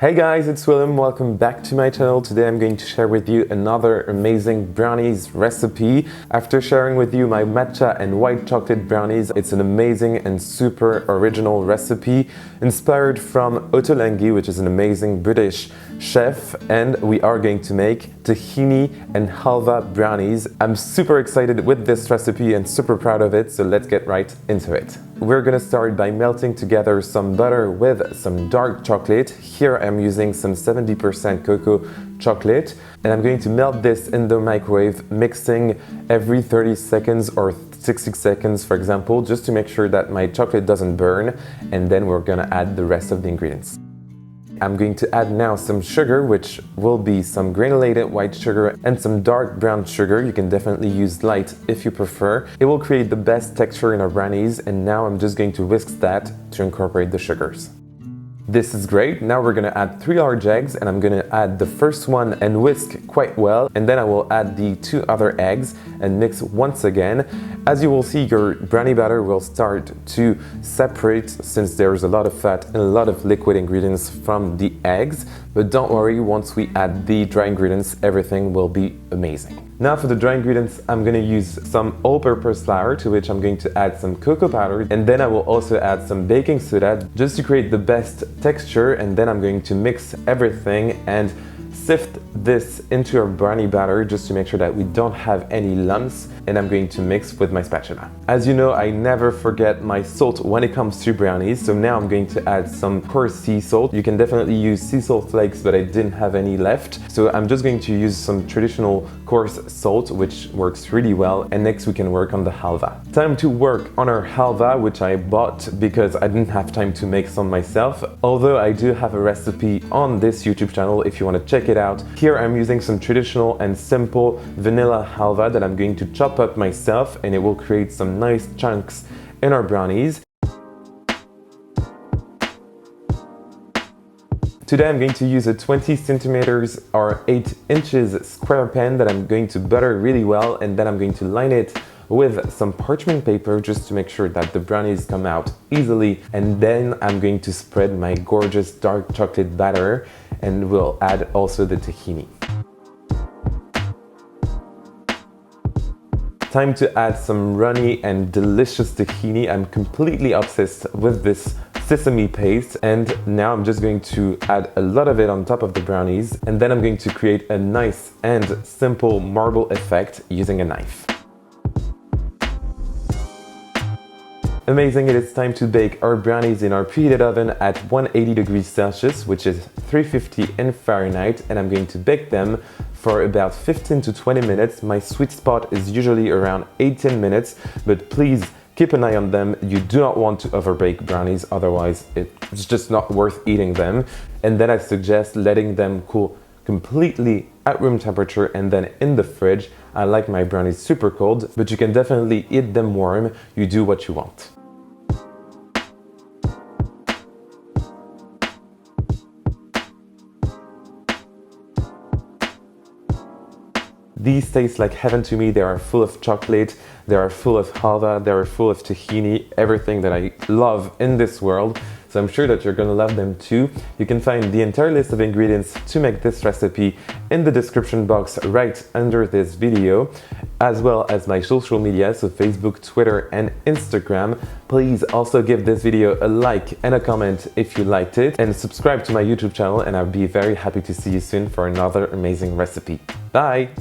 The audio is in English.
Hey guys, it's Willem. Welcome back to my channel. Today I'm going to share with you another amazing brownies recipe. After sharing with you my matcha and white chocolate brownies, it's an amazing and super original recipe inspired from Ottolenghi, which is an amazing British chef, and we are going to make tahini and halva brownies. I'm super excited with this recipe and super proud of it, so let's get right into it. We're gonna start by melting together some butter with some dark chocolate. Here I'm using some 70% cocoa chocolate, and I'm going to melt this in the microwave, mixing every 30 seconds or 60 seconds, for example, just to make sure that my chocolate doesn't burn, and then we're gonna add the rest of the ingredients. I'm going to add now some sugar, which will be some granulated white sugar and some dark brown sugar. You can definitely use light if you prefer. It will create the best texture in our brownies, and now I'm just going to whisk that to incorporate the sugars. This is great. Now we're gonna add 3 large eggs, and I'm gonna add the first one and whisk quite well, and then I will add the 2 other eggs and mix once again. As you will see, your brownie batter will start to separate since there's a lot of fat and a lot of liquid ingredients from the eggs, but don't worry, once we add the dry ingredients, everything will be amazing. Now for the dry ingredients, I'm going to use some all-purpose flour, to which I'm going to add some cocoa powder, and then I will also add some baking soda just to create the best texture, and then I'm going to mix everything and sift this into our brownie batter just to make sure that we don't have any lumps, and I'm going to mix with my spatula. As you know, I never forget my salt when it comes to brownies, so now I'm going to add some coarse sea salt. You can definitely use sea salt flakes, but I didn't have any left, so I'm just going to use some traditional coarse salt, which works really well, and next we can work on the halva. Time to work on our halva, which I bought because I didn't have time to make some myself, although I do have a recipe on this YouTube channel if you want to check it out. Here I'm using some traditional and simple vanilla halva that I'm going to chop up myself, and it will create some nice chunks in our brownies. Today I'm going to use a 20 centimeters or 8 inches square pan that I'm going to butter really well, and then I'm going to line it with some parchment paper just to make sure that the brownies come out easily, and then I'm going to spread my gorgeous dark chocolate batter, and we'll add also the tahini. Time to add some runny and delicious tahini. I'm completely obsessed with this sesame paste, and now I'm just going to add a lot of it on top of the brownies, and then I'm going to create a nice and simple marble effect using a knife. Amazing, it is time to bake our brownies in our preheated oven at 180 degrees Celsius, which is 350 in Fahrenheit, and I'm going to bake them for about 15 to 20 minutes. My sweet spot is usually around 18 minutes, but please keep an eye on them. You do not want to overbake brownies, otherwise it's just not worth eating them. And then I suggest letting them cool completely at room temperature and then in the fridge. I like my brownies super cold, but you can definitely eat them warm. You do what you want. These taste like heaven to me. They are full of chocolate, they are full of halva, they are full of tahini, everything that I love in this world. So I'm sure that you're gonna love them too. You can find the entire list of ingredients to make this recipe in the description box right under this video, as well as my social media, so Facebook, Twitter, and Instagram. Please also give this video a like and a comment if you liked it, and subscribe to my YouTube channel, and I'll be very happy to see you soon for another amazing recipe. Bye!